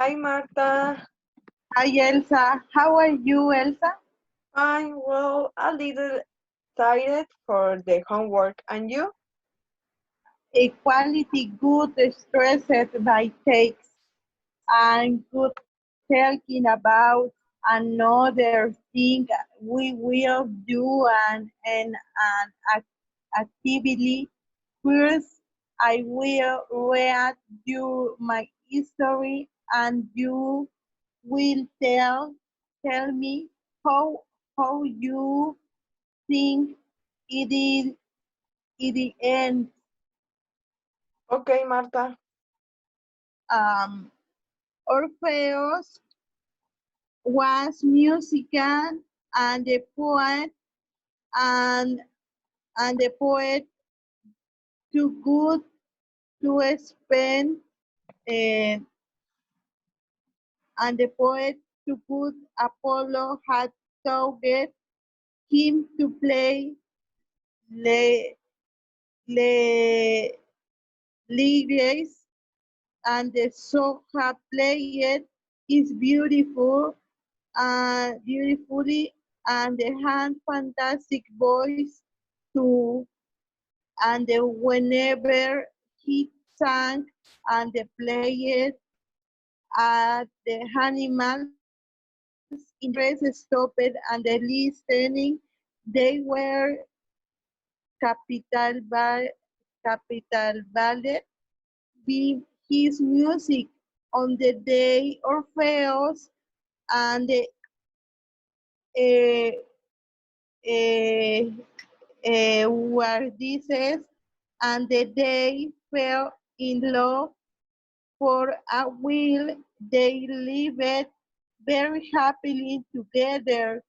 Hi, Marta. Hi Elsa, how are you Elsa? I'm well, a little tired for the homework. And you? Equality good stressed by takes and good talking about another thing we will do an activity. First, I will read you my history and you will tell me how you think it is it ends. Okay, Marta. Um, Orpheus was musician and the poet and the poet too good to spend uh, and the poet too good Apollo had taught him to play le, le, lyres and the song he played is beautiful beautifully and the hand fantastic voice too and whenever he sang and they played the animals in the forest stopped and the listening they were capital capital ballet be his music on the day Orpheus and the uh, uh, were disease and they fell in love for a while. They lived very happily together.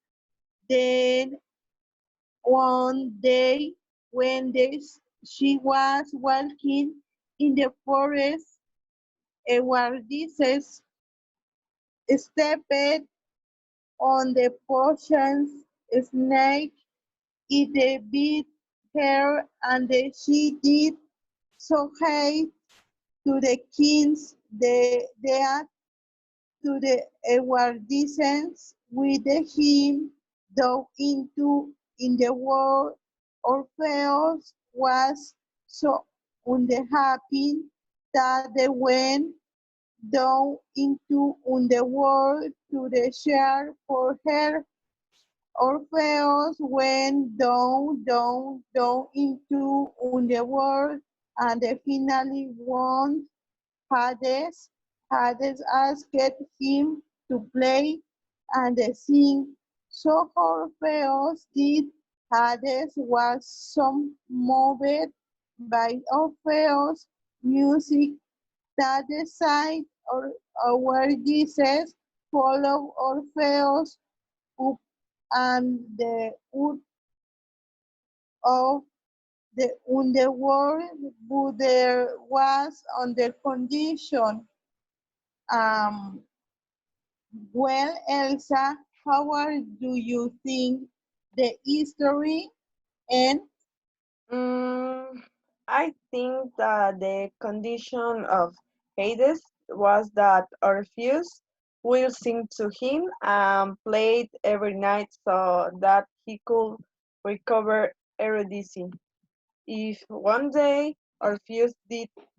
Then one day, when she was walking in the forest, Ewardices stepped on the poisonous snake. It bit her, and she did so hate to the kings dead to the Edwardisons with him dove into in the world. Orpheus was so unhappy that they went down into the world to the share for her. Orpheus went down into the world and they finally won Hades. Hades asked him to play and sing. So Orpheus did. Hades was so moved by Orpheus' music that the sight where Jesus followed Orpheus up and the wood of the underworld, but there was on the condition. Um, well, Elsa, do you think the history and Mm, I think that the condition of Hades was that Orpheus will sing to him and play it every night so that he could recover Eurydice. If one day Orpheus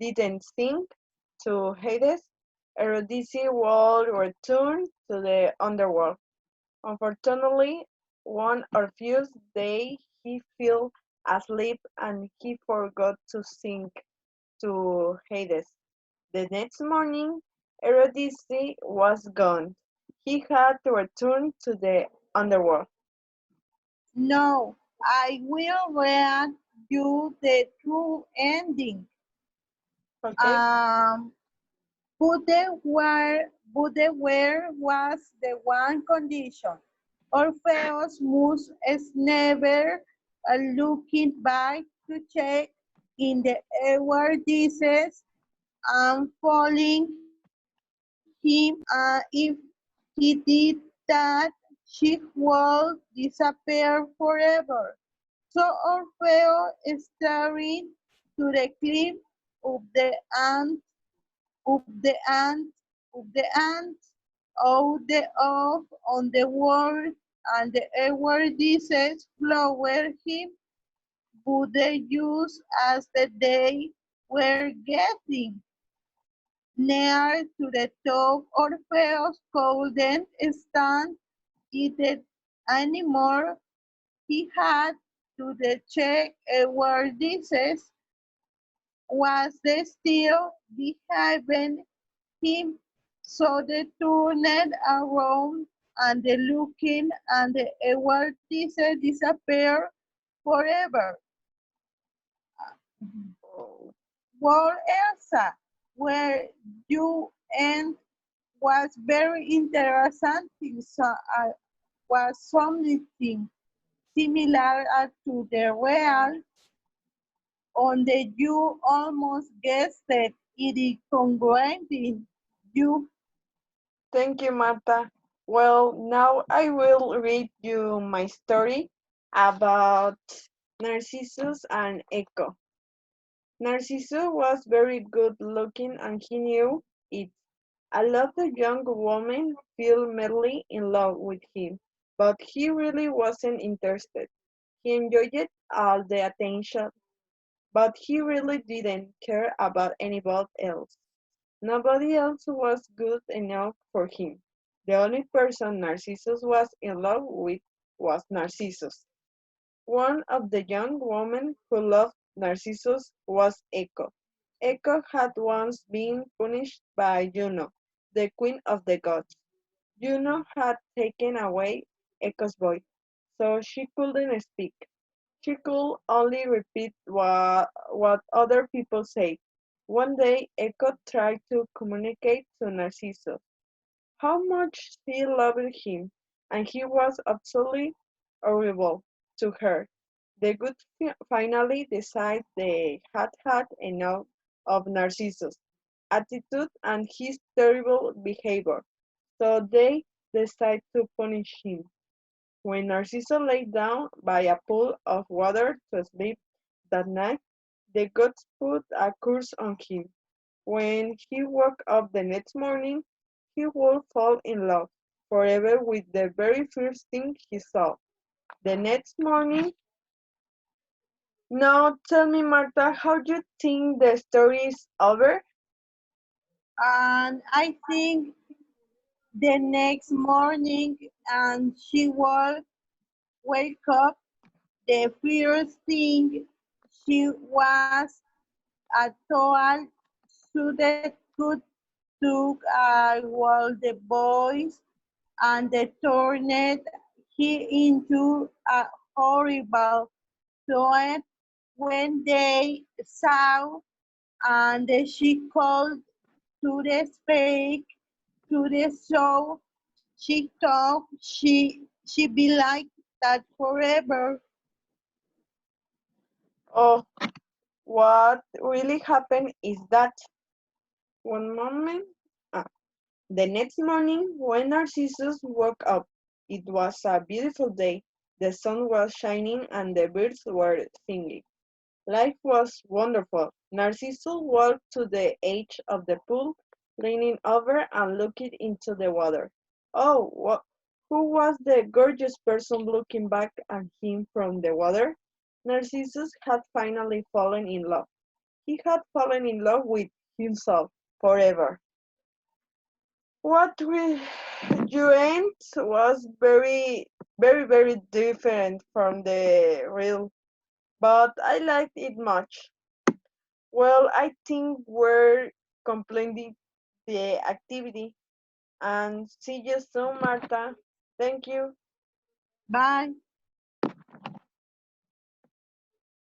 didn't sing to Hades, Eurydice would return to the underworld. Unfortunately, one Orpheus day he fell asleep and he forgot to sing to Hades. The next morning, Eurydice was gone. He had to return to the underworld. no? I will read you the true ending. Okay? Um, but there was the one condition. Orpheus must never looking back to check in the Eurydice and falling him if he did that she would disappear forever. So Orpheus staring to the cliff of the ant of the ants, out the off on the world, and the Edward disease flower him, but they use as the day were getting near to the top, Orpheus couldn't stand it anymore. He had to the check where disease was they still behaving him. So they turned around and the looking and the Edward disappeared forever. Oh, Well, Elsa, where you end was very interesting. So, was something similar to the real on the you almost guessed it is congruent in you. thank you, Marta. Well, now I will read you my story about Narcissus and Echo. Narcissus was very good looking and he knew it. I let the young woman feel madly in love with him, but he really wasn't interested. He enjoyed all the attention, but he really didn't care about anybody else. Nobody else was good enough for him. The only person Narcissus was in love with was Narcissus. One of the young women who loved Narcissus was Echo. Echo had once been punished by Juno, the queen of the gods. Juno had taken away Echo's voice, so she couldn't speak. She could only repeat what other people said. One day, Echo tried to communicate to Narcissus how much she loved him, and he was absolutely horrible to her. The good finally decided they had had enough of Narcissus' attitude and his terrible behavior, so they decided to punish him. When Narcissus lay down by a pool of water to sleep that night, the gods put a curse on him. When he woke up the next morning, he would fall in love forever with the very first thing he saw. The next morning, now tell me, Marta, how do you think the story is over? And I think the next morning, and she will wake up. The first thing she was a total suited could took all the boys and they turned he into a horrible threat when they saw and she called to the speak to the show. She thought she be like that forever. Oh, what really happened is that one moment. ah, The next morning, when Narcissus woke up, it was a beautiful day. The sun was shining and the birds were singing. Life was wonderful. Narcissus walked to the edge of the pool, leaning over and looking into the water. Oh, who was the gorgeous person looking back at him from the water? Narcissus had finally fallen in love. He had fallen in love with himself forever. What you end was very different from the real, but I liked it much. Well, I think we're completing the activity and see you soon, Marta. Thank you. Bye.